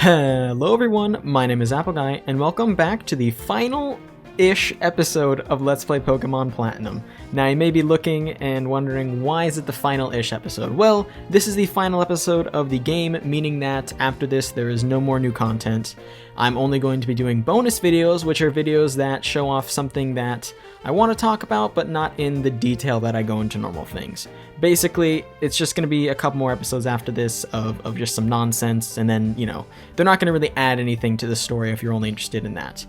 Hello everyone, my name is Apple Guy, and welcome back to the final-ish episode of Let's Play Pokemon Platinum. Now you may be looking and wondering, why is it the final-ish episode? Well, this is the final episode of the game, meaning that after this there is no more new content. I'm only going to be doing bonus videos, which are videos that show off something that I want to talk about, but not in the detail that I go into normal things. Basically, it's just going to be a couple more episodes after this of just some nonsense, and then, you know, they're not going to really add anything to the story if you're only interested in that.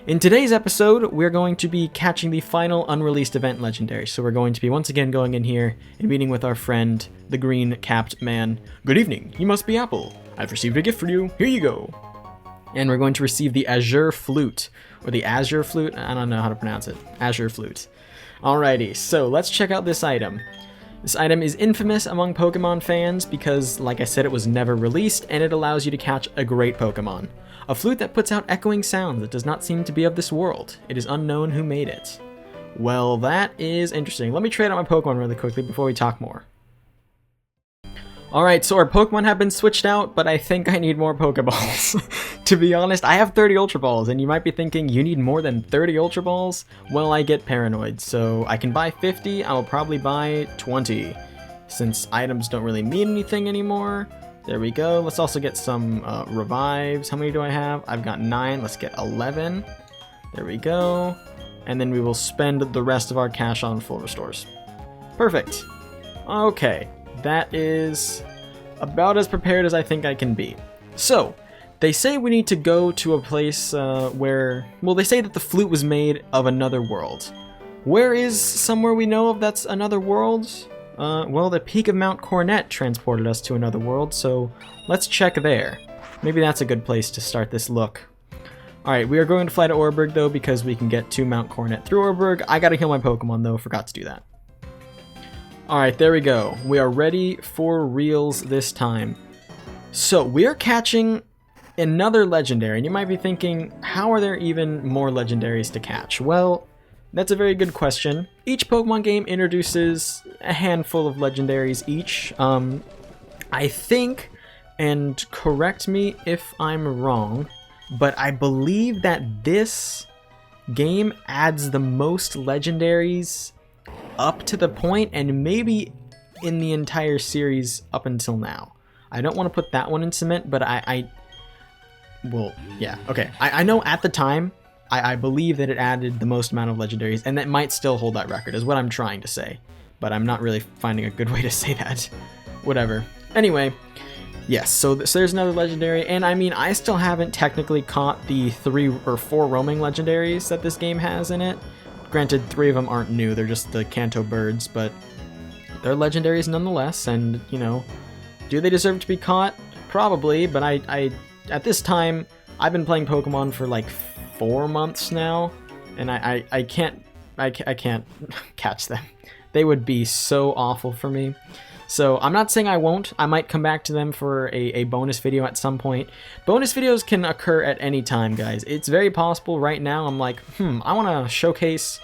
In today's episode, we're going to be catching the final unreleased event legendary, so we're going to be once again going in here and meeting with our friend, the green-capped man. Good evening, you must be Apple. I've received a gift for you, here you go. And we're going to receive the Azure Flute, or the Azure Flute, I don't know how to pronounce it, Azure Flute. Alrighty, so let's check out this item. This item is infamous among Pokemon fans because, like I said, it was never released, and it allows you to catch a great Pokemon. A flute that puts out echoing sounds that does not seem to be of this world. It is unknown who made it. Well, that is interesting. Let me trade out my Pokemon really quickly before we talk more. Alright, so our Pokemon have been switched out, but I think I need more Pokeballs. To be honest, I have 30 Ultra Balls, and you might be thinking, you need more than 30 Ultra Balls? Well, I get paranoid, so I can buy 50, I will probably buy 20. Since items don't really mean anything anymore. There we go. Let's also get some revives. How many do I have? I've got 9, let's get 11. There we go. And then we will spend the rest of our cash on full restores. Perfect. Okay. That is about as prepared as I think I can be. So, they say we need to go to a place where... Well, they say that the flute was made of another world. Where is somewhere we know of that's another world? Well, the peak of Mount Coronet transported us to another world, so let's check there. Maybe that's a good place to start this look. Alright, we are going to fly to Oreburgh, though, because we can get to Mount Coronet through Oreburgh. I gotta heal my Pokemon, though, forgot to do that. Alright, there we go. We are ready for reals this time. So, we are catching another legendary, and you might be thinking, how are there even more legendaries to catch? Well, that's a very good question. Each Pokemon game introduces a handful of legendaries each. I think, and correct me if I'm wrong, but I believe that this game adds the most legendaries up to the point, and maybe in the entire series up until now. I don't want to put that one in cement, but well, yeah, okay. I know at the time, I believe that it added the most amount of legendaries, and that might still hold that record, is what I'm trying to say. But I'm not really finding a good way to say that. Whatever. Anyway, yes, so there's another legendary, and I mean, I still haven't technically caught the 3 or 4 roaming legendaries that this game has in it. Granted, 3 of them aren't new, they're just the Kanto birds, but they're legendaries nonetheless, and, you know, do they deserve to be caught? Probably, but I at this time, I've been playing Pokemon for like 4 months now, and I can't catch them. They would be so awful for me. So I'm not saying I won't. I might come back to them for a bonus video at some point. Bonus videos can occur at any time, guys. It's very possible right now I'm like, I want to showcase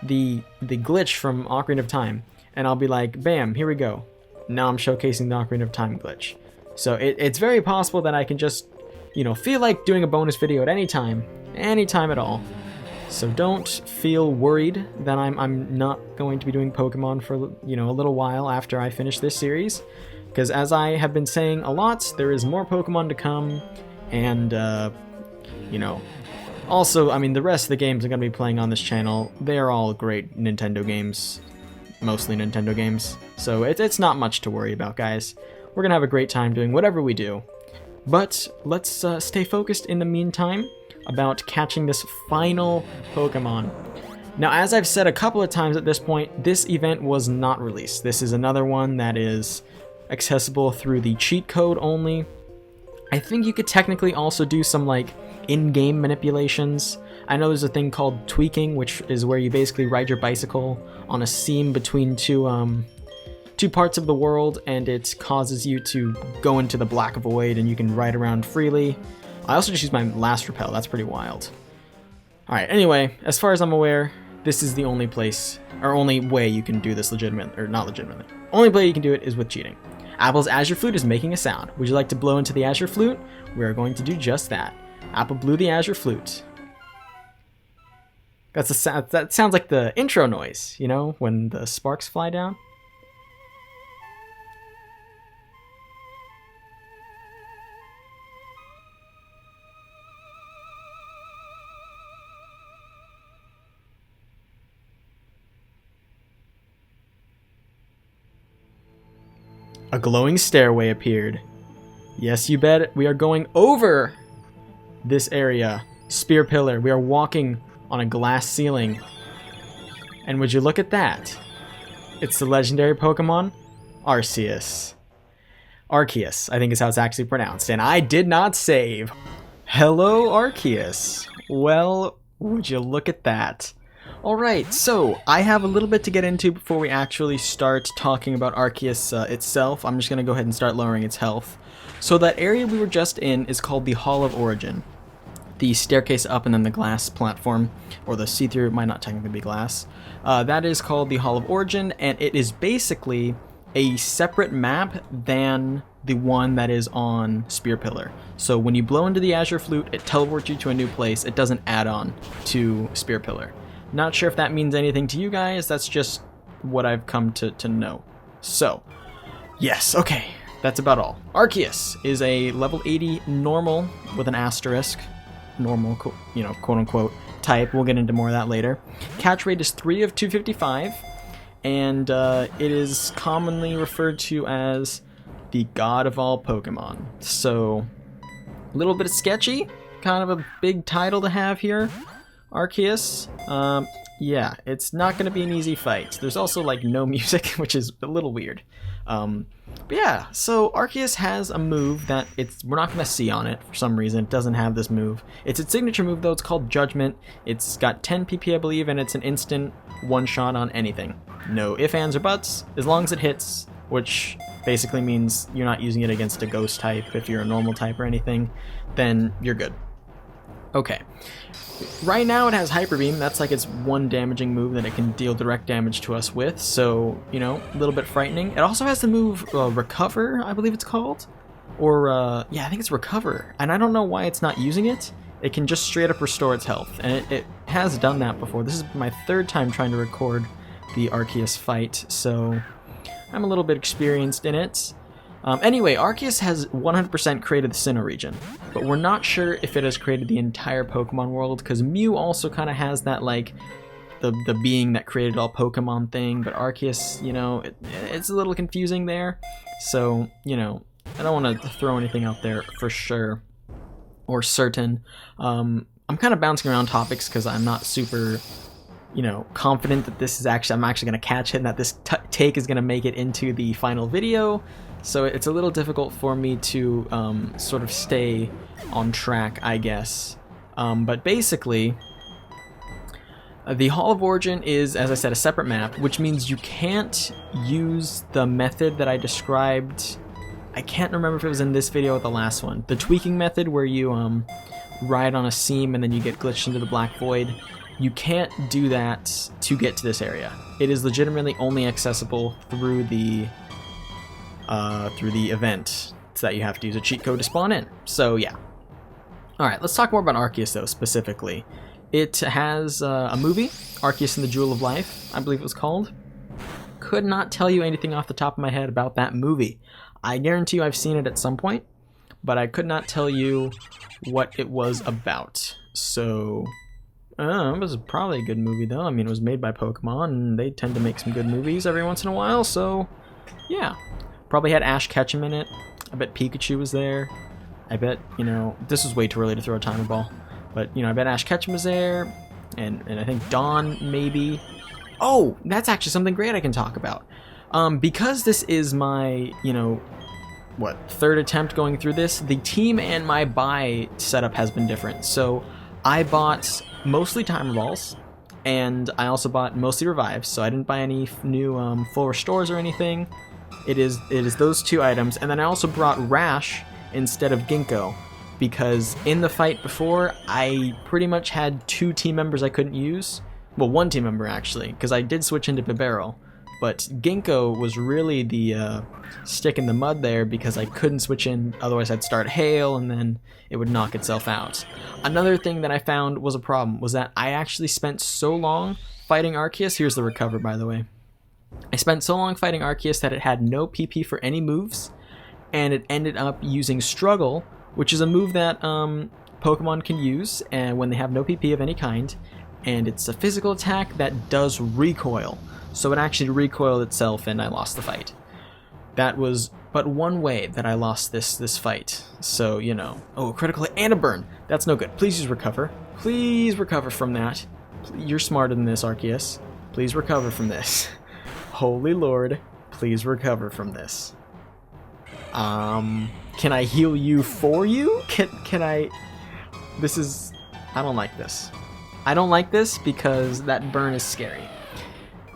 the glitch from Ocarina of Time. And I'll be like, bam, here we go. Now I'm showcasing the Ocarina of Time glitch. So it's very possible that I can just, you know, feel like doing a bonus video at any time at all. So don't feel worried that I'm not going to be doing Pokemon for, you know, a little while after I finish this series. Because as I have been saying a lot, there is more Pokemon to come. And, you know, also, I mean, the rest of the games I'm going to be playing on this channel, they are all great Nintendo games. Mostly Nintendo games. So it's not much to worry about, guys. We're going to have a great time doing whatever we do. But let's stay focused in the meantime about catching this final Pokemon. Now, as I've said a couple of times at this point, this event was not released. This is another one that is accessible through the cheat code only. I think you could technically also do some like in-game manipulations. I know there's a thing called tweaking, which is where you basically ride your bicycle on a seam between two parts of the world, and it causes you to go into the black void and you can ride around freely. I also just used my last repel, that's pretty wild. Alright, anyway, as far as I'm aware, this is the only place, or only way you can do this not legitimately. Only way you can do it is with cheating. Apple's Azure Flute is making a sound. Would you like to blow into the Azure Flute? We are going to do just that. Apple blew the Azure Flute. That's a sound. That sounds like the intro noise, you know, when the sparks fly down. A glowing stairway appeared. Yes, you bet. We are going over this area. Spear pillar. We are walking on a glass ceiling. And would you look at that? It's the legendary Pokemon, Arceus. Arceus, I think is how it's actually pronounced. And I did not save. Hello, Arceus. Well, would you look at that? Alright, so I have a little bit to get into before we actually start talking about Arceus itself. I'm just going to go ahead and start lowering its health. So that area we were just in is called the Hall of Origin. The staircase up and then the glass platform, or the see-through, it might not technically be glass. That is called the Hall of Origin, and it is basically a separate map than the one that is on Spear Pillar. So when you blow into the Azure Flute, it teleports you to a new place. It doesn't add on to Spear Pillar. Not sure if that means anything to you guys, that's just what I've come to know. So, yes, okay, that's about all. Arceus is a level 80 normal with an asterisk. Normal, you know, quote-unquote type. We'll get into more of that later. Catch rate is 3 of 255, and it is commonly referred to as the god of all Pokemon. So, a little bit sketchy, kind of a big title to have here. Arceus, yeah, it's not going to be an easy fight. There's also, like, no music, which is a little weird. But yeah, so Arceus has a move that we're not going to see on it for some reason. It doesn't have this move. It's its signature move, though. It's called Judgment. It's got 10 PP, I believe, and it's an instant one-shot on anything. No ifs, ands, or buts, as long as it hits, which basically means you're not using it against a ghost type. If you're a normal type or anything, then you're good. Okay. Right now it has Hyper Beam. That's like its one damaging move that it can deal direct damage to us with. So, you know, a little bit frightening. It also has the move Recover, I believe it's called. Or, yeah, I think it's Recover. And I don't know why it's not using it. It can just straight up restore its health. And it has done that before. This is my third time trying to record the Arceus fight. So, I'm a little bit experienced in it. Anyway, Arceus has 100% created the Sinnoh region, but we're not sure if it has created the entire Pokemon world, because Mew also kind of has that, like, the being that created all Pokemon thing, but Arceus, you know, it's a little confusing there, so, you know, I don't want to throw anything out there for sure, or certain. I'm kind of bouncing around topics because I'm not super, you know, confident that this is I'm actually going to catch it and that this take is going to make it into the final video. So it's a little difficult for me to sort of stay on track, I guess. But basically, the Hall of Origin is, as I said, a separate map, which means you can't use the method that I described. I can't remember if it was in this video or the last one. The tweaking method where you ride on a seam and then you get glitched into the black void. You can't do that to get to this area. It is legitimately only accessible through the event, so that you have to use a cheat code to spawn in. So yeah. Alright, let's talk more about Arceus though, specifically. It has a movie, Arceus and the Jewel of Life, I believe it was called. Could not tell you anything off the top of my head about that movie. I guarantee you I've seen it at some point, but I could not tell you what it was about. So, it was probably a good movie though. I mean, it was made by Pokemon, and they tend to make some good movies every once in a while, so yeah. Probably had Ash Ketchum in it. I bet Pikachu was there. I bet, you know, this was way too early to throw a timer ball. But, you know, I bet Ash Ketchum was there. And I think Dawn, maybe. Oh, that's actually something great I can talk about. Because this is my, you know, third attempt going through this, the team and my buy setup has been different. So I bought mostly timer balls. And I also bought mostly revives. So I didn't buy any new full restores or anything. It is those two items, and then I also brought Rash instead of Ginkgo, because in the fight before, I pretty much had two team members I couldn't use, Well, one team member actually, because I did switch into Bibarel, but Ginkgo was really the stick in the mud there because I couldn't switch in, otherwise I'd start Hail and then it would knock itself out. Another thing that I found was a problem was that I actually spent so long fighting Arceus. Here's the recover, by the way. I spent so long fighting Arceus that it had no PP for any moves, and it ended up using Struggle, which is a move that Pokemon can use and when they have no PP of any kind, and it's a physical attack that does recoil. So it actually recoiled itself and I lost the fight. That was but one way that I lost this fight. So, you know. Oh, critical hit and a burn. That's no good. Please just recover. Please recover from that. You're smarter than this, Arceus. Please recover from this. Holy Lord, please recover from this. Can I heal you for you? Can I... This is... I don't like this. I don't like this because that burn is scary.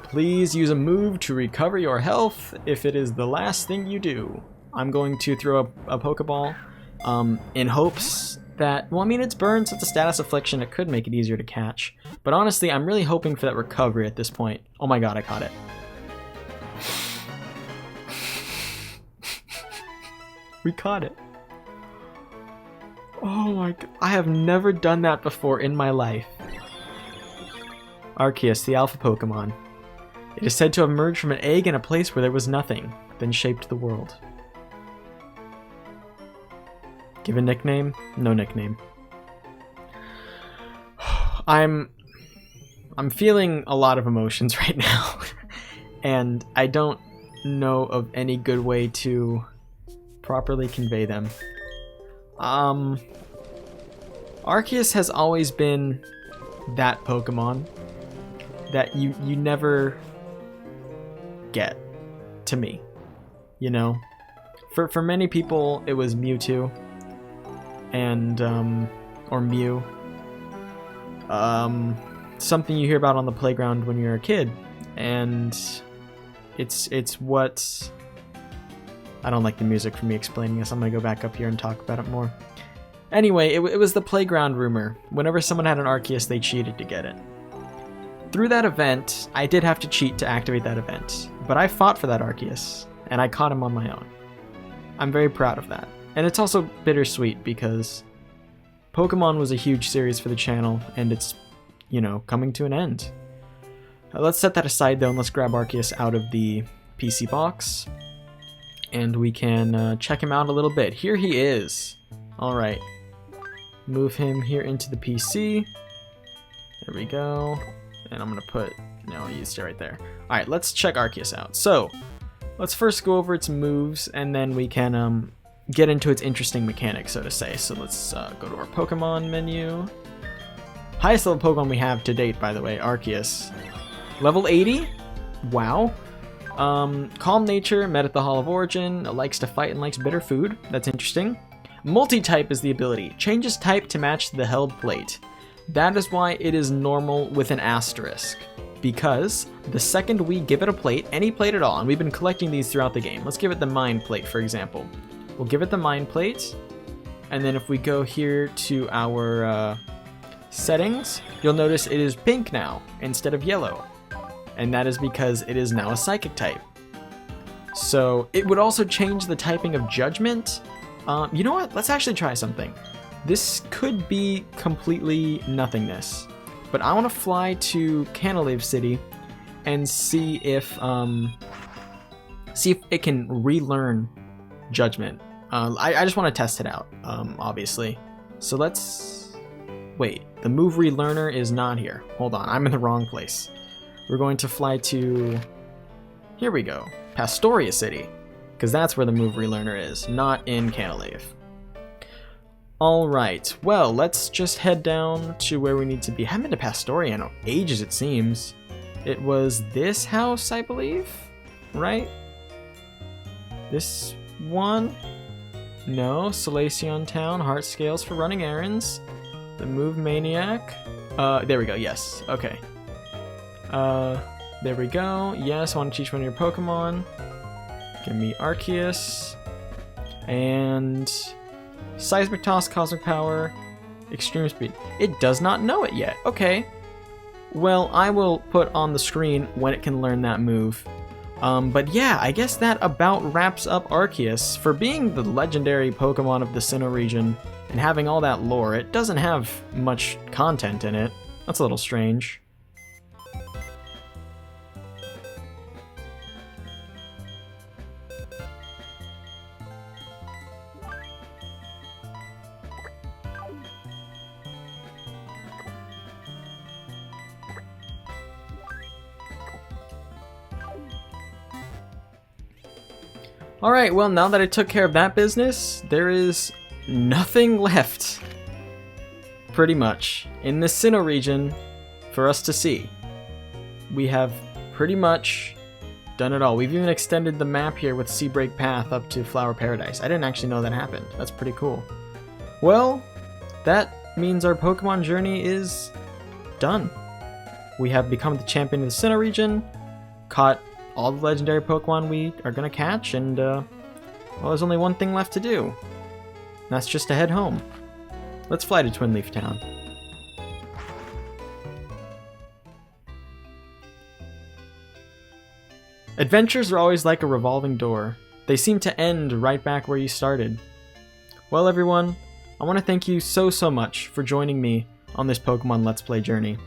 Please use a move to recover your health if it is the last thing you do. I'm going to throw a Pokeball in hopes that... Well, I mean, it's burned, so it's a status affliction. It could make it easier to catch. But honestly, I'm really hoping for that recovery at this point. Oh my god, I caught it. We caught it. Oh my god. I have never done that before in my life. Arceus, the alpha Pokemon. It is said to have emerged from an egg in a place where there was nothing, then shaped the world. Give a nickname? No nickname. I'm feeling a lot of emotions right now, and I don't know of any good way to properly convey them. Arceus has always been that Pokemon that you never get to me, you know. For many people it was Mewtwo and or Mew, something you hear about on the playground when you're a kid, and it's what... I don't like the music for me explaining this. I'm gonna go back up here and talk about it more. Anyway, it was the playground rumor. Whenever someone had an Arceus, they cheated to get it. Through that event, I did have to cheat to activate that event, but I fought for that Arceus, and I caught him on my own. I'm very proud of that. And it's also bittersweet because Pokemon was a huge series for the channel, and it's, you know, coming to an end. Let's set that aside though, and let's grab Arceus out of the PC box, and we can check him out a little bit. Here he is. Alright. Move him here into the PC. There we go. And I'm gonna put... No, I used it right there. Alright, let's check Arceus out. So, let's first go over its moves, and then we can get into its interesting mechanics, so to say. So let's go to our Pokemon menu. Highest level Pokemon we have to date, by the way, Arceus. Level 80? Wow. Calm nature, met at the Hall of Origin, likes to fight and likes bitter food. That's interesting. Multi-type is the ability. Changes type to match the held plate. That is why it is normal with an asterisk. Because the second we give it a plate, any plate at all, and we've been collecting these throughout the game. Let's give it the Mind Plate, for example. We'll give it the Mind Plate, and then if we go here to our settings, you'll notice it is pink now instead of yellow. And that is because it is now a Psychic type. So it would also change the typing of Judgment. You know what? Let's actually try something. This could be completely nothingness, but I want to fly to Canalave City and see if it can relearn Judgment. I just want to test it out, obviously. So let's... Wait, the move Relearner is not here. Hold on, I'm in the wrong place. We're going to fly to... Here we go. Pastoria City. Because that's where the move Relearner is, not in Canalave. Alright, well, let's just head down to where we need to be. I haven't been to Pastoria in ages, it seems. It was this house, I believe? Right? This one? No, Solaceon Town, Heart Scales for running errands. The Move Maniac. There we go, yes, okay. There we go. Yes, I want to teach one of your Pokemon. Give me Arceus. And... Seismic Toss, Cosmic Power, Extreme Speed. It does not know it yet. Okay. well, I will put on the screen when it can learn that move. But yeah, I guess that about wraps up Arceus. For being the legendary Pokemon of the Sinnoh region and having all that lore, it doesn't have much content in it. That's a little strange. Alright, well, now that I took care of that business, there is nothing left, pretty much, in the Sinnoh region for us to see. We have pretty much done it all. We've even extended the map here with Sea Break Path up to Flower Paradise. I didn't actually know that happened. That's pretty cool. Well, that means our Pokemon journey is done. We have become the champion of the Sinnoh region, caught all the legendary Pokemon we are gonna catch, and well, there's only one thing left to do. And that's just to head home. Let's fly to Twin Leaf Town. Adventures are always like a revolving door. They seem to end right back where you started. Well, everyone, I want to thank you so much for joining me on this Pokemon Let's Play journey.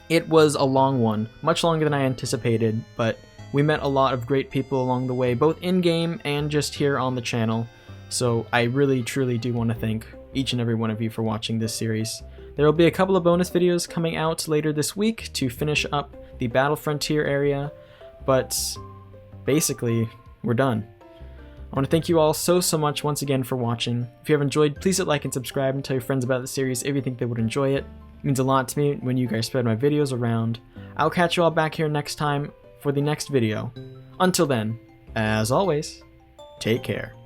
It was a long one, much longer than I anticipated, but we met a lot of great people along the way, both in-game and just here on the channel, so I really truly do want to thank each and every one of you for watching this series. There will be a couple of bonus videos coming out later this week to finish up the Battle Frontier area, but basically, we're done. I want to thank you all so much once again for watching. If you have enjoyed, please hit like and subscribe and tell your friends about the series if you think they would enjoy it. It means a lot to me when you guys spread my videos around. I'll catch you all back here next time for the next video. Until then, as always, take care.